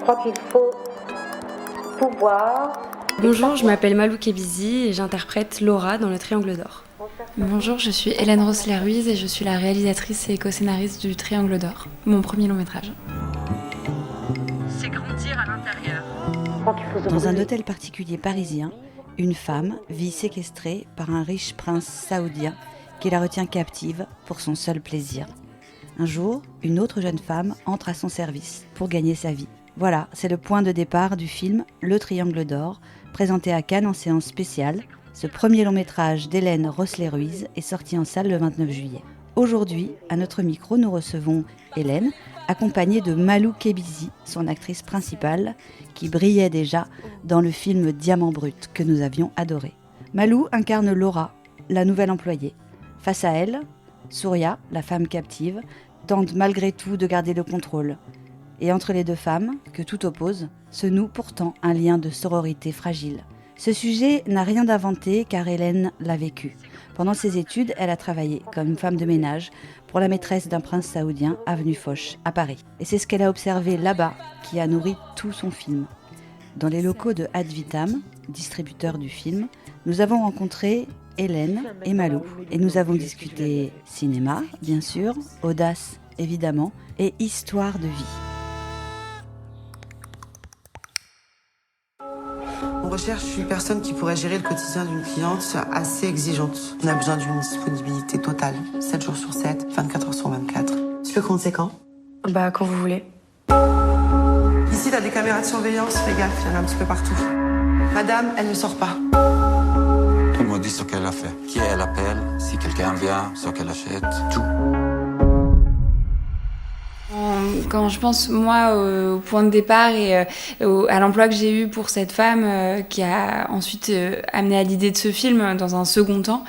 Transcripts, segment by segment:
crois qu'il faut pouvoir... Bonjour, je m'appelle Malou Kebizi et j'interprète Laura dans Le Triangle d'Or. Bonjour, je suis Hélène Rossler-Ruiz et je suis la réalisatrice et co-scénariste du Triangle d'Or, mon premier long métrage. C'est grandir à l'intérieur. Dans un hôtel particulier parisien, une femme vit séquestrée par un riche prince saoudien qui la retient captive pour son seul plaisir. Un jour, une autre jeune femme entre à son service pour gagner sa vie. Voilà, c'est le point de départ du film Le Triangle d'Or, présenté à Cannes en séance spéciale. Ce premier long métrage d'Hélène Rossler-Ruiz est sorti en salle le 29 juillet. Aujourd'hui, à notre micro, nous recevons Hélène, accompagnée de Malou Kebizi, son actrice principale, qui brillait déjà dans le film Diamant Brut, que nous avions adoré. Malou incarne Laura, la nouvelle employée. Face à elle, Souria, la femme captive, tente malgré tout de garder le contrôle. Et entre les deux femmes, que tout oppose, se noue pourtant un lien de sororité fragile. Ce sujet n'a rien d'inventé car Hélène l'a vécu. Pendant ses études, elle a travaillé comme femme de ménage pour la maîtresse d'un prince saoudien avenue Foch, à Paris. Et c'est ce qu'elle a observé là-bas qui a nourri tout son film. Dans les locaux de Ad Vitam, distributeur du film, nous avons rencontré Hélène et Malou. Et nous avons discuté cinéma, bien sûr, audace, évidemment, et histoire de vie. On recherche une personne qui pourrait gérer le quotidien d'une cliente assez exigeante. On a besoin d'une disponibilité totale, 7 jours sur 7, 24 heures sur 24. Tu peux commencer quand ? Quand vous voulez. Ici, t'as des caméras de surveillance, fais gaffe, il y en a un petit peu partout. Madame, elle ne sort pas. Elle me dit ce qu'elle a fait, qui elle appelle, si quelqu'un vient, ce qu'elle achète, tout. Quand je pense, moi, au point de départ et à l'emploi que j'ai eu pour cette femme qui a ensuite amené à l'idée de ce film dans un second temps,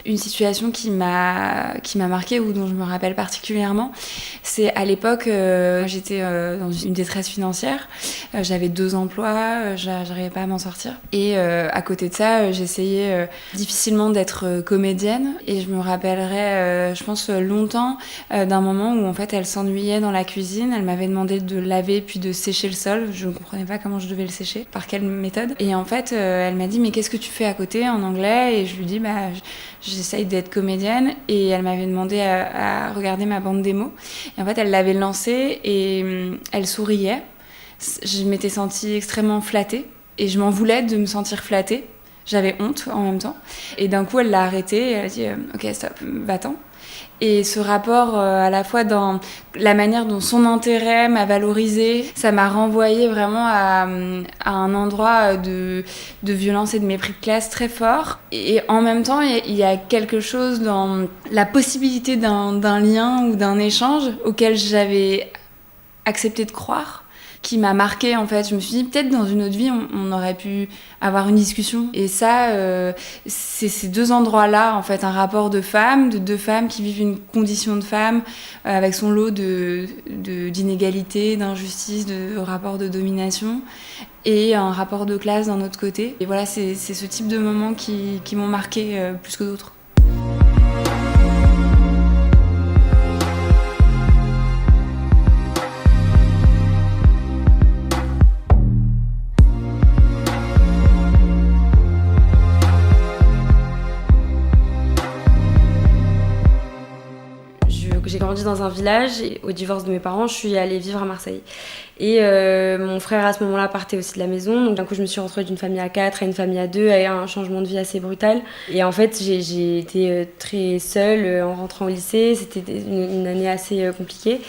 une situation qui m'a marquée ou dont je me rappelle particulièrement, c'est à l'époque, j'étais dans une détresse financière, j'avais 2 emplois, j'arrivais pas à m'en sortir. Et à côté de ça, j'essayais difficilement d'être comédienne et je me rappellerai, je pense, longtemps d'un moment où en fait elle s'ennuyait dans la cuisine. Elle m'avait demandé de laver puis de sécher le sol. Je ne comprenais pas comment je devais le sécher, par quelle méthode. Et en fait, elle m'a dit « Mais qu'est-ce que tu fais à côté en anglais ?» Et je lui dis « J'essaye d'être comédienne. » Et elle m'avait demandé à regarder ma bande démo. Et en fait, elle l'avait lancée et elle souriait. Je m'étais sentie extrêmement flattée et je m'en voulais de me sentir flattée. J'avais honte en même temps. Et d'un coup, elle l'a arrêtée et elle a dit « Ok, stop, va-t'en ». Et ce rapport, à la fois dans la manière dont son intérêt m'a valorisée, ça m'a renvoyé vraiment à un endroit de violence et de mépris de classe très fort. Et en même temps, il y a quelque chose dans la possibilité d'un lien ou d'un échange auquel j'avais accepté de croire, qui m'a marquée en fait. Je me suis dit peut-être dans une autre vie on aurait pu avoir une discussion. Et ça, c'est ces 2 endroits-là en fait, un rapport de femmes, de 2 femmes qui vivent une condition de femme avec son lot d'inégalités, d'injustices, de rapports de domination et un rapport de classe d'un autre côté. Et voilà, c'est ce type de moments qui m'ont marquée plus que d'autres. J'ai grandi dans un village et au divorce de mes parents, je suis allée vivre à Marseille. Et mon frère à ce moment-là partait aussi de la maison, donc d'un coup je me suis retrouvée d'une famille à 4 à une famille à 2, avec un changement de vie assez brutal. Et en fait j'ai été très seule en rentrant au lycée, c'était une année assez compliquée.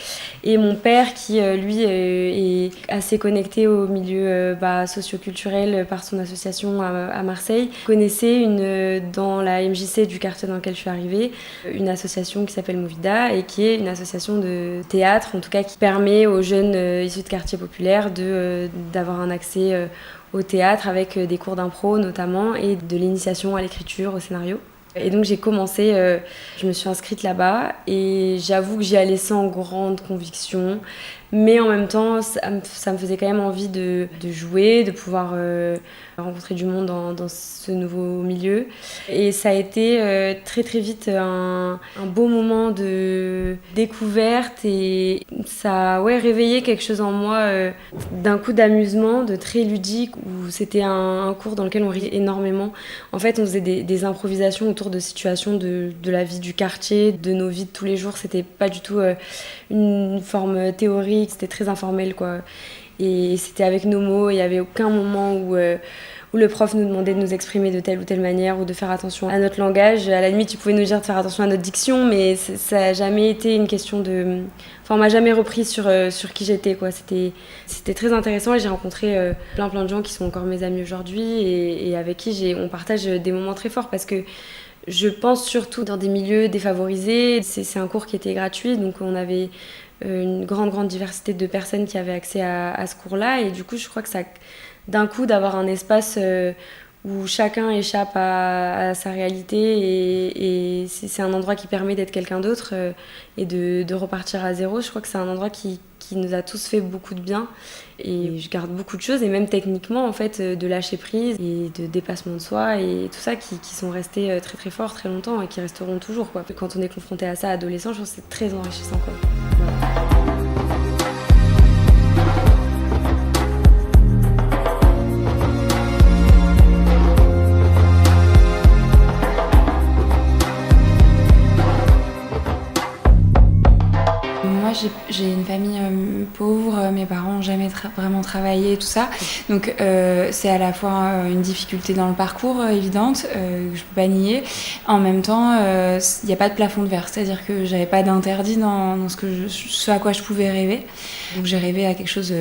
Et mon père qui lui est assez connecté au milieu socio-culturel par son association à Marseille, connaissait dans la MJC du quartier dans lequel je suis arrivée, une association qui s'appelle Movida et qui est une association de théâtre, en tout cas qui permet aux jeunes issus de quartiers populaires d'avoir un accès au théâtre avec des cours d'impro notamment et de l'initiation à l'écriture, au scénario. Et donc j'ai commencé, je me suis inscrite là-bas et j'avoue que j'y allais sans grande conviction. Mais en même temps, ça me faisait quand même envie de jouer, de pouvoir rencontrer du monde dans ce nouveau milieu. Et ça a été très très vite un beau moment de découverte et ça a réveillé quelque chose en moi d'un coup d'amusement, de très ludique, où c'était un cours dans lequel on riait énormément. En fait, on faisait des improvisations autour de situations de la vie du quartier, de nos vies de tous les jours. C'était pas du tout une forme théorique. C'était très informel, quoi. Et c'était avec nos mots, il n'y avait aucun moment où le prof nous demandait de nous exprimer de telle ou telle manière ou de faire attention à notre langage. À la limite, tu pouvais nous dire de faire attention à notre diction, mais ça n'a jamais été une question de... Enfin, on m'a jamais repris sur qui j'étais, quoi. C'était très intéressant et j'ai rencontré plein de gens qui sont encore mes amis aujourd'hui et avec qui on partage des moments très forts parce que je pense surtout dans des milieux défavorisés. C'est un cours qui était gratuit, donc on avait une grande diversité de personnes qui avaient accès à ce cours-là. Et du coup, je crois que ça, d'un coup, d'avoir un espace où chacun échappe à sa réalité et c'est un endroit qui permet d'être quelqu'un d'autre et de repartir à zéro. Je crois que c'est un endroit qui nous a tous fait beaucoup de bien et je garde beaucoup de choses et même techniquement en fait de lâcher prise et de dépassement de soi et tout ça qui sont restés très très forts très longtemps et qui resteront toujours, quoi. Quand on est confronté à ça adolescent, je trouve que c'est très enrichissant, quoi. Voilà. Moi, j'ai une famille pauvre, mes parents n'ont jamais vraiment travaillé, tout ça. Donc, c'est à la fois une difficulté dans le parcours évidente, que je peux pas nier. En même temps, il n'y a pas de plafond de verre, c'est-à-dire que j'avais pas d'interdit dans ce à quoi je pouvais rêver. Donc, j'ai rêvé à quelque chose.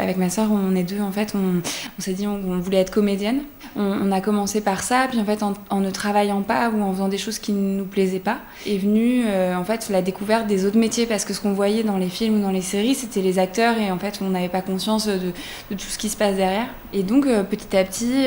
Avec ma sœur, on est deux, en fait, on s'est dit on voulait être comédienne. On a commencé par ça, puis en fait, en ne travaillant pas ou en faisant des choses qui ne nous plaisaient pas, est venue en fait la découverte des autres métiers parce que ce qu'on voyait dans les films ou dans les séries, c'était les acteurs et en fait, on n'avait pas conscience de tout ce qui se passe derrière. Et donc, petit à petit,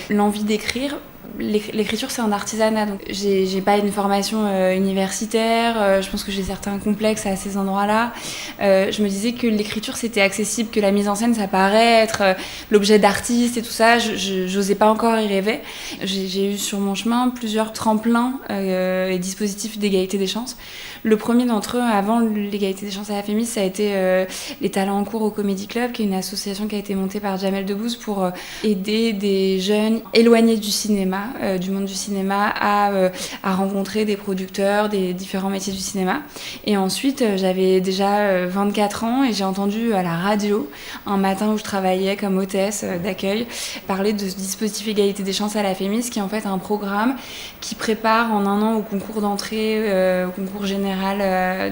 l'envie d'écrire. L'écriture, c'est un artisanat, donc j'ai pas une formation universitaire, je pense que j'ai certains complexes à ces endroits-là. Je me disais que l'écriture, c'était accessible, que la mise en scène, ça paraît être l'objet d'artiste et tout ça, j'osais pas encore y rêver. J'ai eu sur mon chemin plusieurs tremplins et dispositifs d'égalité des chances. Le premier d'entre eux, avant l'égalité des chances à la Fémis, ça a été les talents en cours au Comedy Club, qui est une association qui a été montée par Jamel Debbouze pour aider des jeunes éloignés du cinéma, du monde du cinéma, à rencontrer des producteurs, des différents métiers du cinéma. Et ensuite, j'avais déjà 24 ans et j'ai entendu à la radio, un matin où je travaillais comme hôtesse d'accueil, parler de ce dispositif égalité des chances à la Fémis, qui est en fait un programme qui prépare en un an au concours d'entrée, au concours général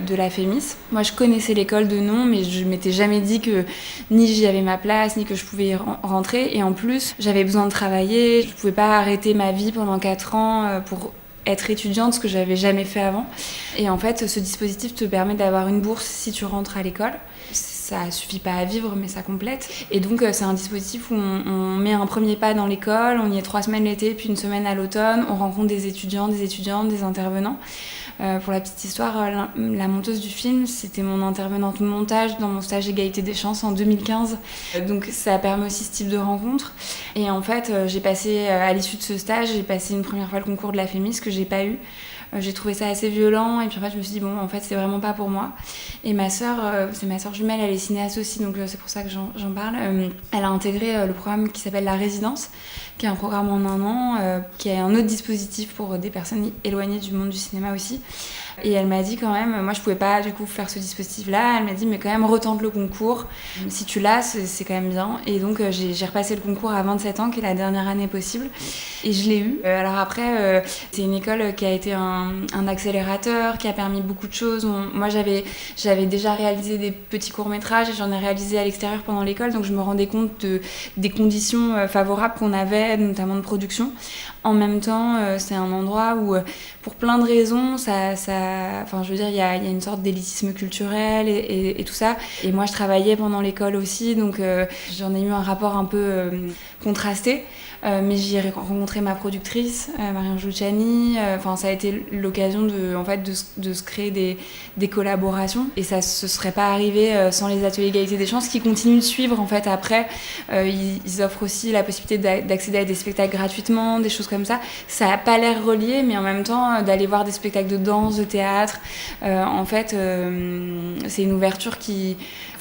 de la Fémis. Moi, je connaissais l'école de nom, mais je m'étais jamais dit que ni j'y avais ma place, ni que je pouvais y rentrer. Et en plus, j'avais besoin de travailler. Je pouvais pas arrêter ma vie pendant 4 ans pour être étudiante, ce que j'avais jamais fait avant. Et en fait, ce dispositif te permet d'avoir une bourse si tu rentres à l'école. Ça suffit pas à vivre, mais ça complète. Et donc, c'est un dispositif où on met un premier pas dans l'école, on y est 3 semaines l'été, puis 1 semaine à l'automne, on rencontre des étudiants, des étudiantes, des intervenants. Pour la petite histoire, la monteuse du film, c'était mon intervenante montage dans mon stage égalité des chances en 2015. Donc ça permet aussi ce type de rencontre. Et en fait, j'ai passé, à l'issue de ce stage, j'ai passé une première fois le concours de la Fémis que j'ai pas eu. J'ai trouvé ça assez violent et puis en fait je me suis dit bon en fait c'est vraiment pas pour moi. Et ma sœur, c'est ma sœur jumelle, elle est cinéaste aussi, donc c'est pour ça que j'en parle. Elle a intégré le programme qui s'appelle La Résidence, qui est un programme en 1 an, qui est un autre dispositif pour des personnes éloignées du monde du cinéma aussi. Et elle m'a dit quand même, moi je pouvais pas du coup faire ce dispositif-là, elle m'a dit mais quand même retente le concours, si tu l'as c'est quand même bien. Et donc j'ai repassé le concours à 27 ans, qui est la dernière année possible, et je l'ai eu. Alors après, c'est une école qui a été un accélérateur, qui a permis beaucoup de choses. Moi j'avais déjà réalisé des petits courts-métrages et j'en ai réalisé à l'extérieur pendant l'école, donc je me rendais compte des conditions favorables qu'on avait, notamment de production. En même temps, c'est un endroit où, pour plein de raisons, ça enfin je veux dire, il y a une sorte d'élitisme culturel et tout ça. Et moi je travaillais pendant l'école aussi, donc j'en ai eu un rapport un peu contrasté. Mais j'y ai rencontré ma productrice, Marianne Giucciani. Enfin, ça a été l'occasion de se créer des collaborations. Et ça se serait pas arrivé sans les ateliers égalité des chances qui continuent de suivre en fait après. Ils offrent aussi la possibilité d'accéder à des spectacles gratuitement, des choses comme ça. Ça a pas l'air relié, mais en même temps d'aller voir des spectacles de danse, de théâtre. En fait, c'est une ouverture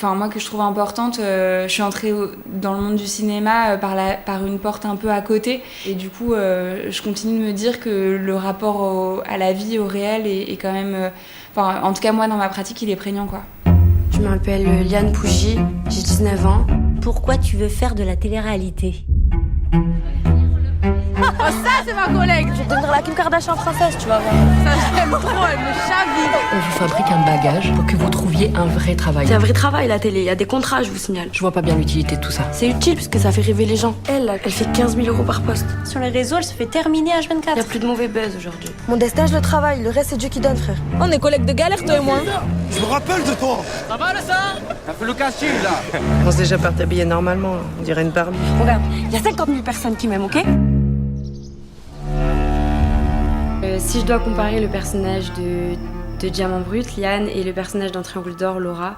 moi que je trouve importante. Je suis entrée dans le monde du cinéma par une porte un peu à côté, et du coup je continue de me dire que le rapport à la vie, au réel est quand même, en tout cas moi dans ma pratique il est prégnant quoi. Je m'appelle Liane Pougy, j'ai 19 ans. Pourquoi tu veux faire de la télé-réalité? Oh, ça, c'est ma collègue! Je vais devenir la Kim Kardashian française, tu vas voir. Ça, j'aime trop, elle me chavire. On vous fabrique un bagage pour que vous trouviez un vrai travail. C'est un vrai travail la télé, il y a des contrats, je vous signale. Je vois pas bien l'utilité de tout ça. C'est utile parce que ça fait rêver les gens. Elle fait 15 000 € par poste. Sur les réseaux, elle se fait terminer H24. Il n'y a plus de mauvais buzz aujourd'hui. Mon destin, je le travaille. Le reste, c'est Dieu qui donne, frère. On est collègues de galère, toi et moi. Je me rappelle de toi. Ça va, là, ça? Un peu le casting, là. On commence déjà par t'habiller normalement, on dirait une Barbie. Regarde, il y a 50 000 personnes qui m'aiment, ok? Si je dois comparer le personnage de Diamant Brut, Liane, et le personnage dans Triangle d'Or, Laura,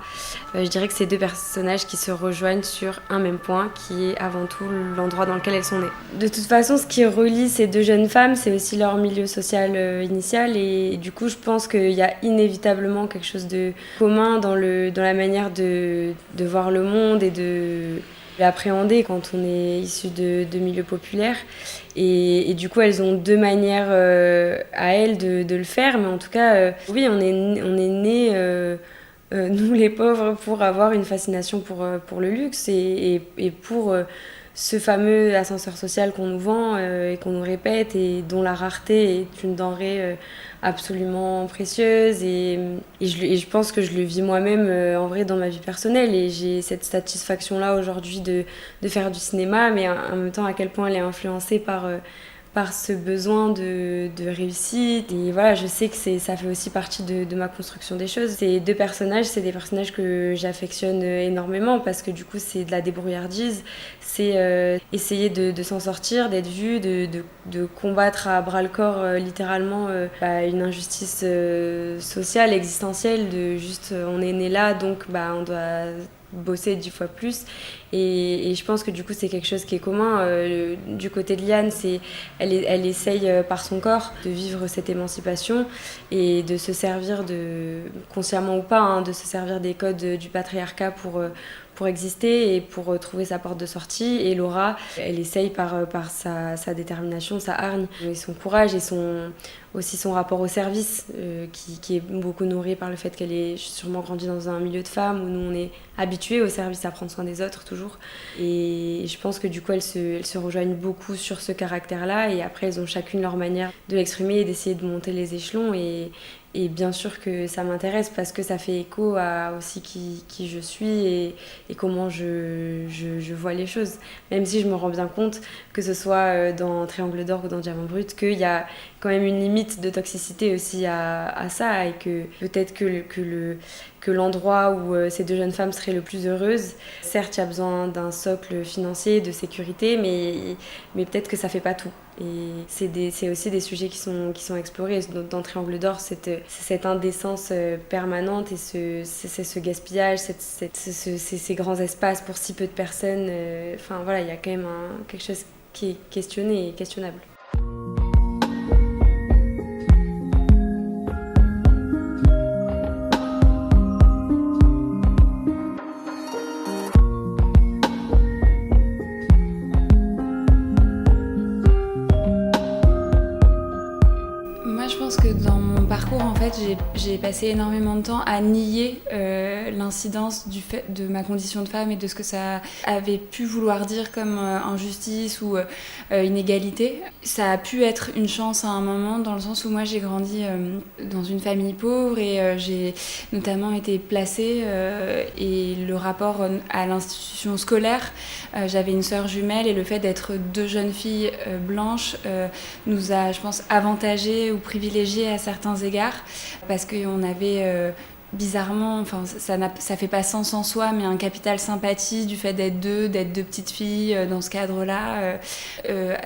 je dirais que c'est deux personnages qui se rejoignent sur un même point, qui est avant tout l'endroit dans lequel elles sont nées. De toute façon, ce qui relie ces deux jeunes femmes, c'est aussi leur milieu social initial, et du coup, je pense qu'il y a inévitablement quelque chose de commun dans la manière de voir le monde et de l'appréhender quand on est issu de milieux populaires. Et du coup, elles ont deux manières à elles de le faire, mais en tout cas, oui, on est nés, nous les pauvres, pour avoir une fascination pour le luxe et pour ce fameux ascenseur social qu'on nous vend et qu'on nous répète, et dont la rareté est une denrée absolument précieuse, et je pense que je le vis moi-même en vrai dans ma vie personnelle, et j'ai cette satisfaction-là aujourd'hui de faire du cinéma, mais en même temps à quel point elle est influencée par ce besoin de réussite. Et voilà, je sais que ça fait aussi partie de ma construction des choses. Ces deux personnages, c'est des personnages que j'affectionne énormément, parce que du coup c'est de la débrouillardise, c'est essayer de s'en sortir, d'être vu, de combattre à bras-le-corps littéralement une injustice sociale, existentielle, de juste on est né là, donc on doit bosser 10 fois plus, et je pense que du coup c'est quelque chose qui est commun. Du côté de Liane, elle essaye par son corps de vivre cette émancipation et de se servir consciemment ou pas, de se servir des codes du patriarcat pour exister et pour trouver sa porte de sortie. Et Laura, elle essaye par sa détermination, sa hargne et son courage, et aussi son rapport au service qui est beaucoup nourri par le fait qu'elle ait sûrement grandi dans un milieu de femmes où nous on est habitués au service, à prendre soin des autres toujours. Et je pense que du coup elles se rejoignent beaucoup sur ce caractère-là, et après elles ont chacune leur manière de l'exprimer et d'essayer de monter les échelons. Et bien sûr que ça m'intéresse, parce que ça fait écho à aussi qui je suis et comment je vois les choses. Même si je me rends bien compte, que ce soit dans Triangle d'Or ou dans Diamant Brut, qu'il y a quand même une limite de toxicité aussi à ça, et que peut-être que l'endroit où ces deux jeunes femmes seraient le plus heureuses, certes il y a besoin d'un socle financier, de sécurité, mais peut-être que ça fait pas tout. Et c'est aussi des sujets qui sont explorés dans Triangle d'Or, cette indécence permanente, et ce gaspillage, ces grands espaces pour si peu de personnes. Enfin voilà, il y a quand même quelque chose qui est questionné et questionnable. Parcours, en fait, j'ai passé énormément de temps à nier l'incidence du fait de ma condition de femme et de ce que ça avait pu vouloir dire comme injustice ou inégalité. Ça a pu être une chance à un moment, dans le sens où moi j'ai grandi dans une famille pauvre, et j'ai notamment été placée, et le rapport à l'institution scolaire, j'avais une sœur jumelle, et le fait d'être deux jeunes filles blanches nous a, je pense, avantagées ou privilégiées à certains égards. parce qu'on avait... bizarrement, enfin ça fait pas sens en soi, mais un capital sympathie du fait d'être deux petites filles dans ce cadre-là,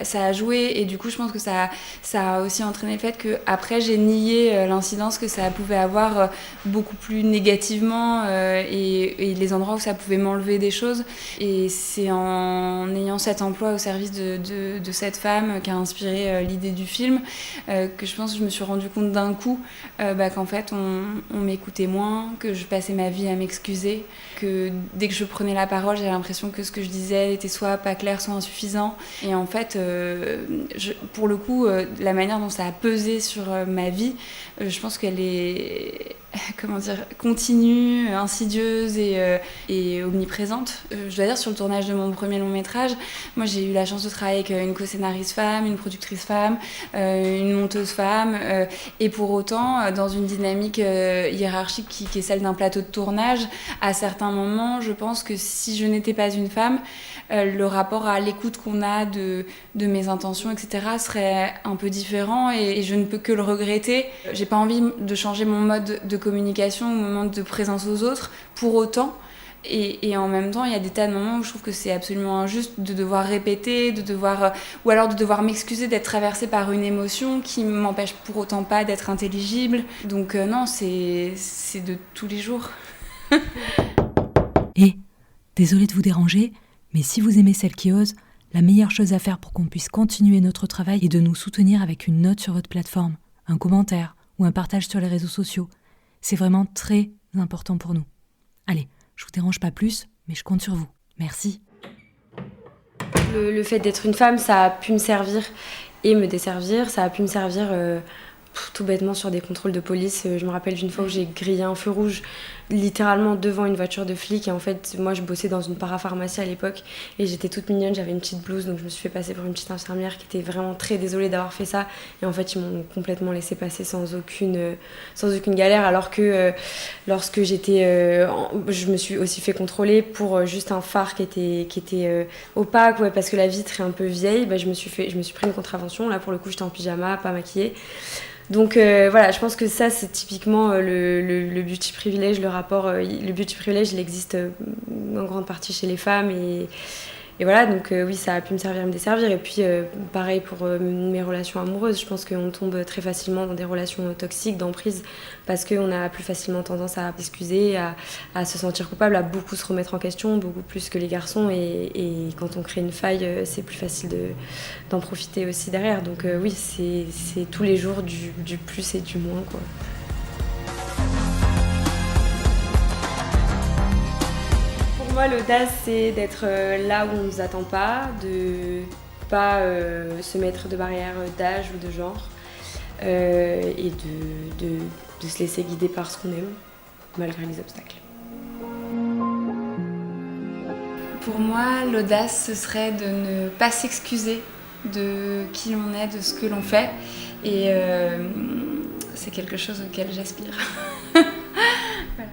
ça a joué, et du coup je pense que ça a aussi entraîné le fait que après j'ai nié l'incidence que ça pouvait avoir beaucoup plus négativement et les endroits où ça pouvait m'enlever des choses, et c'est en ayant cet emploi au service de cette femme qui a inspiré l'idée du film que je pense que je me suis rendu compte d'un coup qu'en fait on m'écoutait moins, que je passais ma vie à m'excuser, que dès que je prenais la parole, j'avais l'impression que ce que je disais était soit pas clair, soit insuffisant. Et en fait, pour le coup, la manière dont ça a pesé sur ma vie, je pense qu'elle est... continue, insidieuse et omniprésente. Je dois dire, sur le tournage de mon premier long métrage, moi j'ai eu la chance de travailler avec une co-scénariste femme, une productrice femme, une monteuse femme, et pour autant, dans une dynamique hiérarchique qui est celle d'un plateau de tournage, à certains moments, je pense que si je n'étais pas une femme, le rapport à l'écoute qu'on a de mes intentions, etc., serait un peu différent, et je ne peux que le regretter. J'ai pas envie de changer mon mode de communication, mon mode de présence aux autres, pour autant. Et en même temps, il y a des tas de moments où je trouve que c'est absolument injuste de devoir répéter, ou alors de devoir m'excuser d'être traversée par une émotion qui ne m'empêche pour autant pas d'être intelligible. Donc non, c'est de tous les jours. Et, désolée de vous déranger, mais si vous aimez Celles qui osent, la meilleure chose à faire pour qu'on puisse continuer notre travail est de nous soutenir avec une note sur votre plateforme, un commentaire ou un partage sur les réseaux sociaux. C'est vraiment très important pour nous. Allez, je vous dérange pas plus, mais je compte sur vous. Merci. Le fait d'être une femme, ça a pu me servir et me desservir. Ça a pu me servir tout bêtement sur des contrôles de police. Je me rappelle d'une fois où j'ai grillé un feu rouge littéralement devant une voiture de flic, et en fait moi je bossais dans une parapharmacie à l'époque et j'étais toute mignonne, j'avais une petite blouse, donc je me suis fait passer pour une petite infirmière qui était vraiment très désolée d'avoir fait ça, et en fait ils m'ont complètement laissé passer sans aucune galère, alors que lorsque j'étais je me suis aussi fait contrôler pour juste un phare qui était opaque, ouais, parce que la vitre est un peu vieille. Je me suis pris une contravention, là pour le coup j'étais en pyjama, pas maquillée. Donc voilà, je pense que ça c'est typiquement le beauty privilège, le beauty privilège il existe en grande partie chez les femmes, et voilà, donc oui, ça a pu me servir, me desservir. Et puis pareil pour mes relations amoureuses, je pense qu'on tombe très facilement dans des relations toxiques, d'emprise, parce qu'on a plus facilement tendance à s'excuser, à se sentir coupable, à beaucoup se remettre en question, beaucoup plus que les garçons, et quand on crée une faille, c'est plus facile d'en profiter aussi derrière. Donc oui, c'est tous les jours du plus et du moins, quoi. Pour moi, l'audace, c'est d'être là où on ne nous attend pas, de pas se mettre de barrières d'âge ou de genre, et de se laisser guider par ce qu'on aime, malgré les obstacles. Pour moi, l'audace, ce serait de ne pas s'excuser de qui l'on est, de ce que l'on fait, et c'est quelque chose auquel j'aspire. Voilà.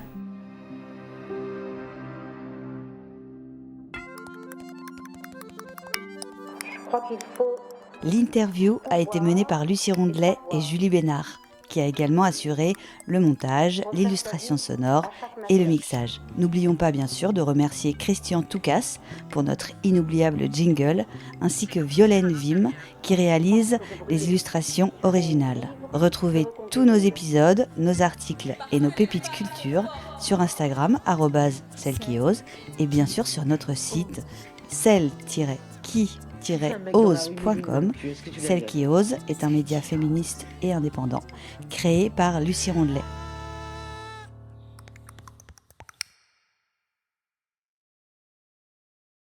L'interview a été menée par Lucie Rondelet et Julie Bénard, qui a également assuré le montage, l'illustration sonore et le mixage. N'oublions pas bien sûr de remercier Christian Toucas pour notre inoubliable jingle, ainsi que Violaine Vim qui réalise les illustrations originales. Retrouvez tous nos épisodes, nos articles et nos pépites culture sur Instagram @cellesquiosent, et bien sûr sur notre site celle-qui-ose.com. Celles qui osent est un média féministe et indépendant créé par Lucie Rondelet.